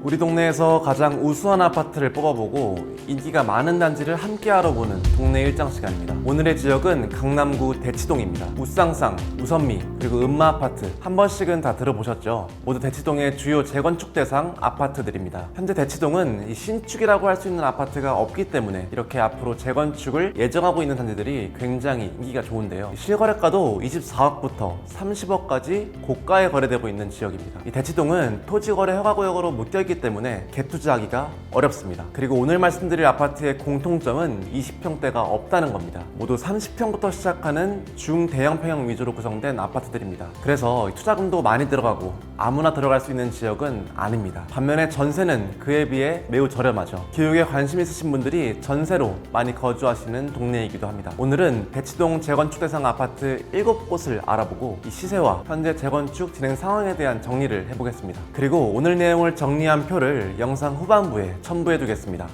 우리 동네에서 가장 우수한 아파트를 뽑아보고 인기가 많은 단지를 함께 알아보는 동네 일장 시간입니다. 오늘의 지역은 강남구 대치동입니다. 우쌍쌍, 우선미, 그리고 음마아파트 한 번씩은 다 들어보셨죠? 모두 대치동의 주요 재건축 대상 아파트들입니다. 현재 대치동은 신축이라고 할 수 있는 아파트가 없기 때문에 이렇게 앞으로 재건축을 예정하고 있는 단지들이 굉장히 인기가 좋은데요. 실거래가도 24억부터 30억까지 고가에 거래되고 있는 지역입니다. 이 대치동은 토지거래 허가구역으로 묶여있기 때문에 갭투자하기가 어렵습니다. 그리고 오늘 말씀드릴 아파트의 공통점은 20평대가 없다는 겁니다. 모두 30평부터 시작하는 중대형 평형 위주로 구성된 아파트들입니다. 그래서 투자금도 많이 들어가고 아무나 들어갈 수 있는 지역은 아닙니다. 반면에 전세는 그에 비해 매우 저렴하죠. 교육에 관심 있으신 분들이 전세로 많이 거주하시는 동네이기도 합니다. 오늘은 대치동 재건축 대상 아파트 7곳을 알아보고 이 시세와 현재 재건축 진행 상황에 대한 정리를 해보겠습니다. 그리고 오늘 내용을 정리한 표를 영상 후반부에 첨부해 두겠습니다.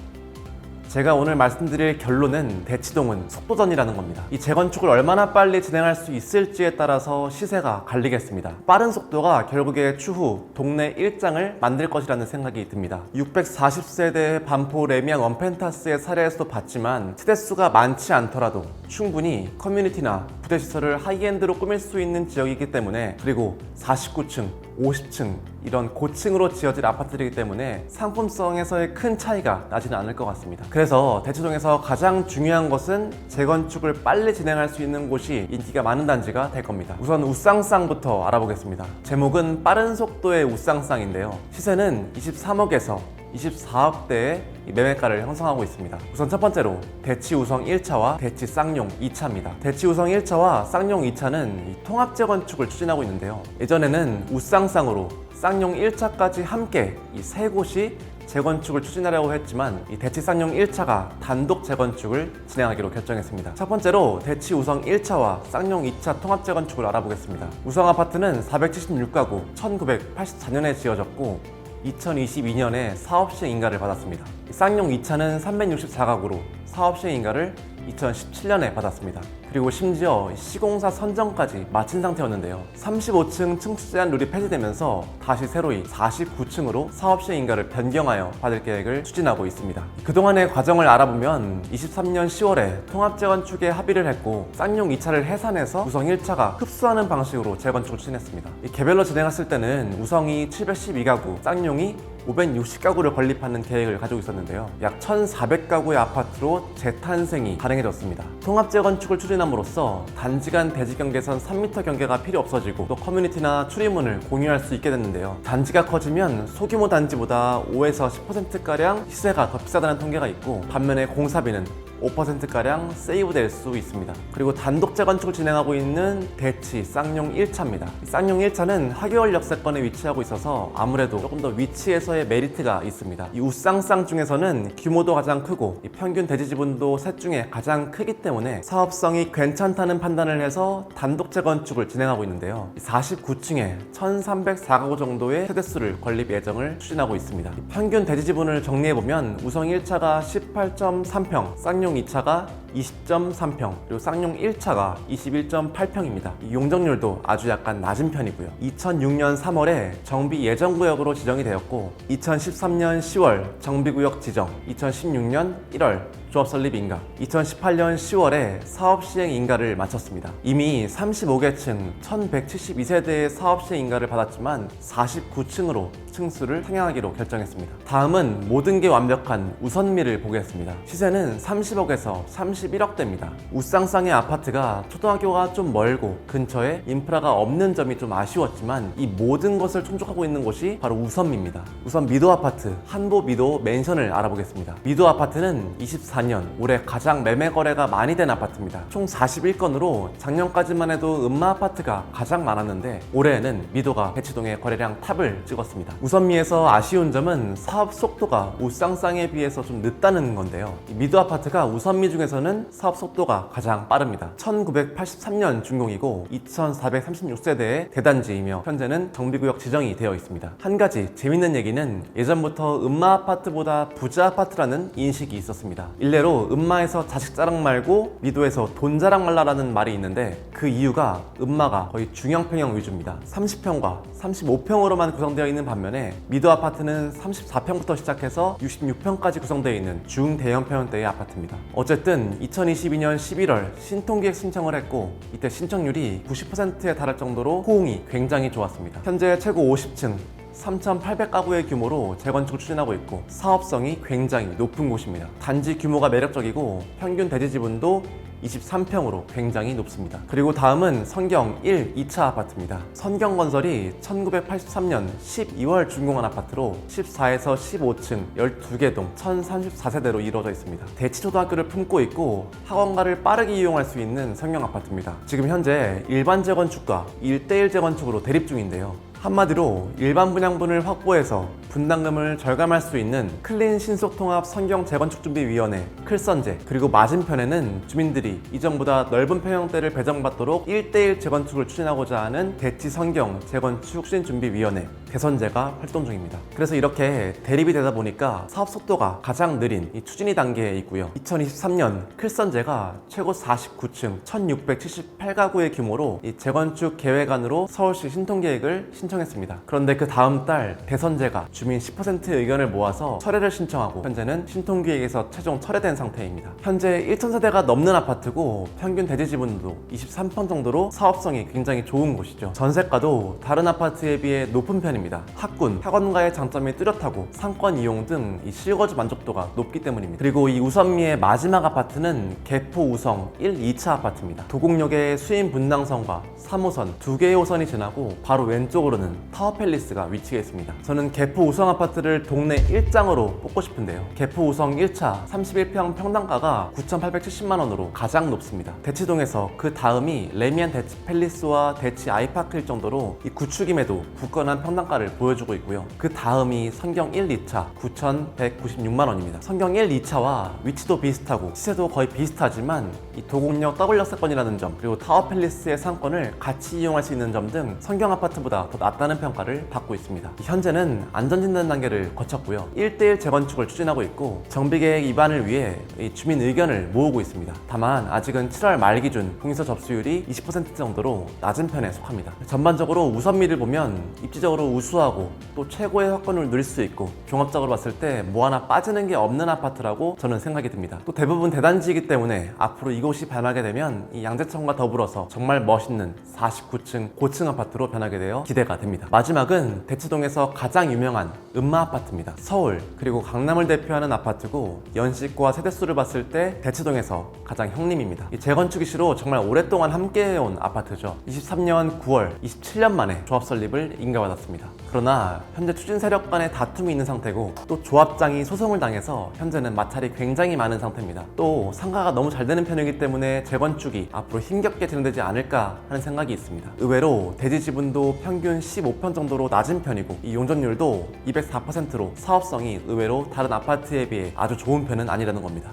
제가 오늘 말씀드릴 결론은 대치동은 속도전이라는 겁니다. 이 재건축을 얼마나 빨리 진행할 수 있을지에 따라서 시세가 갈리겠습니다. 빠른 속도가 결국에 추후 동네 일장을 만들 것이라는 생각이 듭니다. 640세대의 반포 레미안 원펜타스의 사례에서도 봤지만 세대수가 많지 않더라도 충분히 커뮤니티나 부대시설을 하이엔드로 꾸밀 수 있는 지역이기 때문에, 그리고 49층, 50층 이런 고층으로 지어질 아파트이기 때문에 상품성에서의 큰 차이가 나지는 않을 것 같습니다. 그래서 대치동에서 가장 중요한 것은 재건축을 빨리 진행할 수 있는 곳이 인기가 많은 단지가 될 겁니다. 우선 우쌍쌍부터 알아보겠습니다. 제목은 빠른 속도의 우쌍쌍인데요. 시세는 23억에서 24억대의 매매가를 형성하고 있습니다. 우선 첫 번째로 대치우성 1차와 대치쌍용 2차입니다. 대치우성 1차와 쌍용 2차는 통합 재건축을 추진하고 있는데요. 예전에는 우쌍쌍으로 쌍용 1차까지 함께 이 세 곳이 재건축을 추진하려고 했지만 이 대치쌍용 1차가 단독 재건축을 진행하기로 결정했습니다. 첫 번째로 대치우성 1차와 쌍용 2차 통합 재건축을 알아보겠습니다. 우성 아파트는 476가구 1984년에 지어졌고 2022년에 사업시행 인가를 받았습니다. 쌍용 2차는 364가구로 사업시행 인가를 2017년에 받았습니다. 그리고 심지어 시공사 선정까지 마친 상태였는데요. 35층 층수 제한 룰이 폐지되면서 다시 새로이 49층으로 사업시행 인가를 변경하여 받을 계획을 추진하고 있습니다. 그동안의 과정을 알아보면 23년 10월에 통합재건축에 합의를 했고 쌍용 2차를 해산해서 우성 1차가 흡수하는 방식으로 재건축을 추진했습니다. 개별로 진행했을 때는 우성이 712가구, 쌍용이 560가구를 건립하는 계획을 가지고 있었는데요. 약 1,400가구의 아파트로 재탄생이 가능해졌습니다. 통합 재건축을 추진함으로써 단지 간 대지 경계선 3m 경계가 필요 없어지고 또 커뮤니티나 출입문을 공유할 수 있게 됐는데요. 단지가 커지면 소규모 단지보다 5에서 10%가량 시세가 더 비싸다는 통계가 있고, 반면에 공사비는 5%가량 세이브될 수 있습니다. 그리고 단독 재건축을 진행하고 있는 대치 쌍용 1차입니다. 쌍용 1차는 하계월 역세권에 위치하고 있어서 아무래도 조금 더 위치에서의 메리트가 있습니다. 이 우쌍쌍 중에서는 규모도 가장 크고 평균 대지 지분도 셋 중에 가장 크기 때문에 사업성이 괜찮다는 판단을 해서 단독 재건축을 진행하고 있는데요. 49층에 1,304가구 정도의 세대수를 건립 예정을 추진하고 있습니다. 평균 대지 지분을 정리해보면 우성 1차가 18.3평, 쌍용 2차가 20.3평, 그리고 쌍용 1차가 21.8평입니다. 용적률도 아주 약간 낮은 편이고요. 2006년 3월에 정비 예정구역으로 지정이 되었고 2013년 10월 정비구역 지정, 2016년 1월 조합 설립 인가, 2018년 10월에 사업 시행 인가를 마쳤습니다. 이미 35개층 1172세대의 사업 시행 인가를 받았지만 49층으로 층수를 상향하기로 결정했습니다. 다음은 모든 게 완벽한 우선미를 보겠습니다. 시세는 30억에서 31억대입니다. 우쌍쌍의 아파트가 초등학교가 좀 멀고 근처에 인프라가 없는 점이 좀 아쉬웠지만 이 모든 것을 충족하고 있는 곳이 바로 우선미입니다. 우선 미도 아파트, 한보 미도 맨션을 알아보겠습니다. 미도 아파트는 24년 올해 가장 매매 거래가 많이 된 아파트입니다. 총 41건으로 작년까지만 해도 음마 아파트가 가장 많았는데 올해에는 미도가 대치동의 거래량 탑을 찍었습니다. 우선미에서 아쉬운 점은 사업 속도가 우쌍쌍에 비해서 좀 늦다는 건데요. 미도 아파트가 우선미 중에서는 사업 속도가 가장 빠릅니다. 1983년 준공이고 2436세대의 대단지이며 현재는 정비구역 지정이 되어 있습니다. 한 가지 재밌는 얘기는 예전부터 음마 아파트보다 부자 아파트라는 인식이 있었습니다. 일례로 음마에서 자식 자랑 말고 미도에서 돈 자랑 말라라는 말이 있는데 그 이유가 음마가 거의 중형평형 위주입니다. 30평과 35평으로만 구성되어 있는 반면에 미도 아파트는 34평부터 시작해서 66평까지 구성되어 있는 중대형 평형대의 아파트입니다. 어쨌든 2022년 11월 신통기획 신청을 했고 이때 신청률이 90%에 달할 정도로 호응이 굉장히 좋았습니다. 현재 최고 50층 3,800가구의 규모로 재건축을 추진하고 있고 사업성이 굉장히 높은 곳입니다. 단지 규모가 매력적이고 평균 대지 지분도 23평으로 굉장히 높습니다. 그리고 다음은 선경 1, 2차 아파트입니다. 선경건설이 1983년 12월 준공한 아파트로 14에서 15층 12개 동 1034세대로 이루어져 있습니다. 대치초등학교를 품고 있고 학원가를 빠르게 이용할 수 있는 선경 아파트입니다. 지금 현재 일반 재건축과 1:1 재건축으로 대립 중인데요. 한마디로 일반 분양분을 확보해서 분담금을 절감할 수 있는 클린 신속통합 선경 재건축준비위원회 클선제, 그리고 맞은편에는 주민들이 이전보다 넓은 평형대를 배정받도록 1:1 재건축을 추진하고자 하는 대치선경 재건축 추진준비위원회 대선제가 활동 중입니다. 그래서 이렇게 대립이 되다 보니까 사업 속도가 가장 느린 이 추진위 단계에 있고요. 2023년 클선제가 최고 49층 1678가구의 규모로 이 재건축 계획안으로 서울시 신통계획을 신청했습니다. 그런데 그 다음 달 대선제가 주민 10%의 의견을 모아서 철회를 신청하고 현재는 신통기획에서 최종 철회된 상태입니다. 현재 1,000세대가 넘는 아파트고 평균 대지 지분도 23평 정도로 사업성이 굉장히 좋은 곳이죠. 전세가도 다른 아파트에 비해 높은 편입니다. 학군, 학원가의 장점이 뚜렷하고 상권 이용 등 이 실거주 만족도가 높기 때문입니다. 그리고 이 우선미의 마지막 아파트는 개포 우성 1, 2차 아파트입니다. 도곡역의 수인 분당선과 3호선 2개의 호선이 지나고 바로 왼쪽으로는 타워팰리스가 위치해 있습니다. 저는 개포 우성 아파트를 동네 1장으로 뽑고 싶은데요. 개포 우성 1차 31평 평당가가 9,870만원으로 가장 높습니다. 대치동에서 그 다음이 레미안 대치 팰리스와 대치 아이파크일 정도로 이 구축임에도 굳건한 평당가를 보여주고 있고요. 그 다음이 선경 1, 2차 9,196만원입니다. 선경 1, 2차와 위치도 비슷하고 시세도 거의 비슷하지만 이 도곡역 더블역세권이라는 점, 그리고 타워팰리스의 상권을 같이 이용할 수 있는 점 등 선경 아파트보다 더 낫다는 평가를 받고 있습니다. 현재는 안전진단 단계를 거쳤고요. 1:1 재건축을 추진하고 있고 정비계획 입안을 위해 주민 의견을 모으고 있습니다. 다만 아직은 7월 말 기준 동의서 접수율이 20% 정도로 낮은 편에 속합니다. 전반적으로 우선미를 보면 입지적으로 우수하고 또 최고의 확건을 누릴 수 있고 종합적으로 봤을 때 뭐 하나 빠지는 게 없는 아파트라고 저는 생각이 듭니다. 또 대부분 대단지이기 때문에 앞으로 이곳이 변하게 되면 이 양재청과 더불어서 정말 멋있는 49층 고층 아파트로 변하게 되어 기대가 됩니다. 마지막은 대치동에서 가장 유명한 음마 아파트입니다. 서울 그리고 강남을 대표하는 아파트고 연식과 세대수를 봤을 때 대치동에서 가장 형님입니다. 이 재건축 이슈로 정말 오랫동안 함께해온 아파트죠. 23년 9월 27년 만에 조합 설립을 인가받았습니다. 그러나 현재 추진 세력 간의 다툼이 있는 상태고 또 조합장이 소송을 당해서 현재는 마찰이 굉장히 많은 상태입니다. 또 상가가 너무 잘 되는 편이기 때문에 재건축이 앞으로 힘겹게 진행되지 않을까 하는 생각이 있습니다. 의외로 대지 지분도 평균 15평 정도로 낮은 편이고 이 용적률도 204%로 사업성이 의외로 다른 아파트에 비해 아주 좋은 편은 아니라는 겁니다.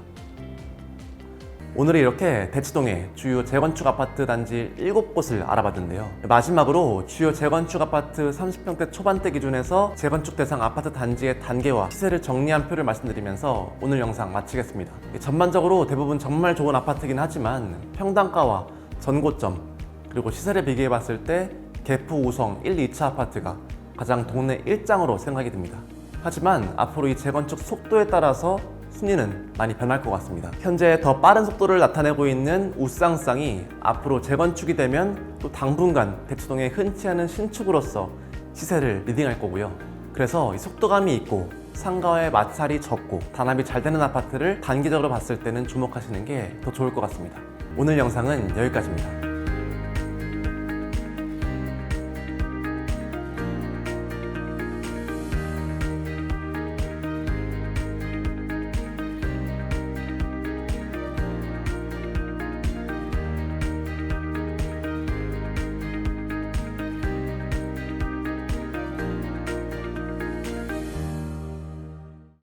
오늘은 이렇게 대치동의 주요 재건축 아파트 단지 7곳을 알아봤는데요. 마지막으로 주요 재건축 아파트 30평대 초반대 기준에서 재건축 대상 아파트 단지의 단계와 시세를 정리한 표를 말씀드리면서 오늘 영상 마치겠습니다. 전반적으로 대부분 정말 좋은 아파트긴 하지만 평당가와 전고점 그리고 시세를 비교해 봤을 때 개포 우성 1, 2차 아파트가 가장 동네 1장으로 생각이 듭니다. 하지만 앞으로 이 재건축 속도에 따라서 순위는 많이 변할 것 같습니다. 현재 더 빠른 속도를 나타내고 있는 우쌍쌍이 앞으로 재건축이 되면 또 당분간 대치동의 흔치 않은 신축으로서 시세를 리딩할 거고요. 그래서 이 속도감이 있고 상가와의 마찰이 적고 단합이 잘 되는 아파트를 단기적으로 봤을 때는 주목하시는 게 더 좋을 것 같습니다. 오늘 영상은 여기까지입니다.